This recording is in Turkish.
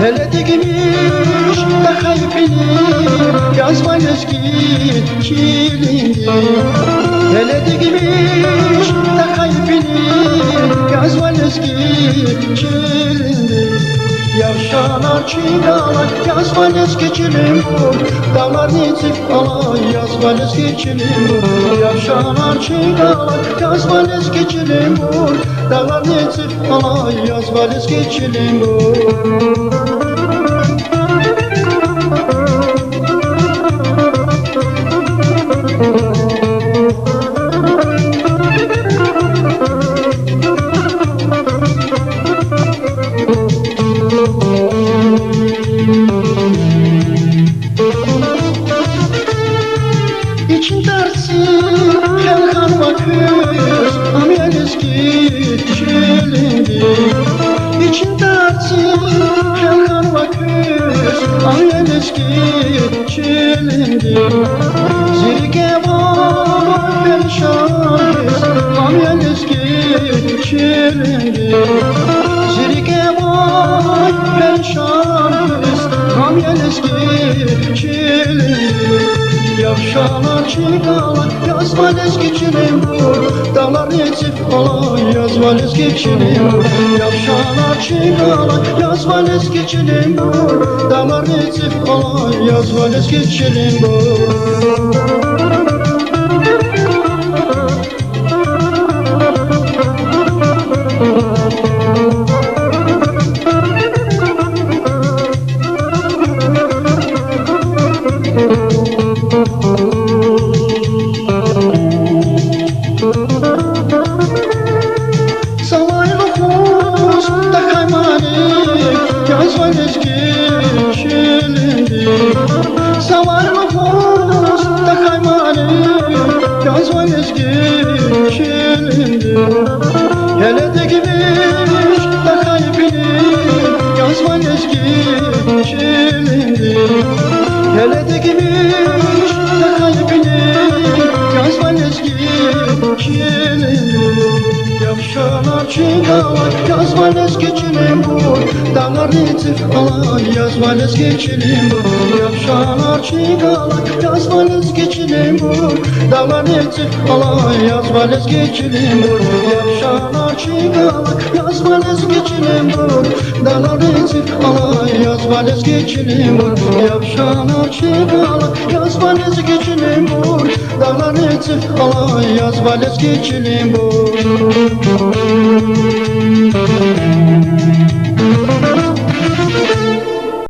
Hele dikmiş de kalbini yazman eski kilindi. Hele dikmiş de kalbini yazman eski kilindi. Yavşalar çiğdalar yazman eski kilim bu. Dağlar nitip alay yazman eski kilim bu. Yavşalar çiğdalar yazman eski kilim bu. Dağlar nitip alay yazman eski kilim bu. İçin dersin kalkan bakır amel eski çilindi. İçin dersin kalkan bakır amel eski çilindi. Zirge var perişan amel eski çilindi. Zirge var perişan amel eski çilindi. Yavşalar çiğdalar yazman eski kilim bu. Dağlar nitip alay yazman eski kilim bu. Yavşalar çiğdalar yazman eski kilim bu. Dağlar nitip alay yazman eski kilim bu. Yazman eski kilindi. Savarlı posta kaymani yazman eski kilindi. Hele de gitmiş de kalbini yazman eski kilindi. Hele de gitmiş de kalbini yazman eski kilindi. Yavşalar çiğdalar yazman eski kilim bu. Dağlar nitip alay yazman eski kilim bu. Yavşalar çiğdalar yazman eski kilim bu. Dağlar nitip alay yazman eski kilim bu. Yavşalar çiğdalar yazman eski kilim bu. Dağlar nitip alay yazman eski kilim bu. Yavşalar çiğdalar yazman eski kilim bu. Dağlar nitip alay yazman eski kilim bu.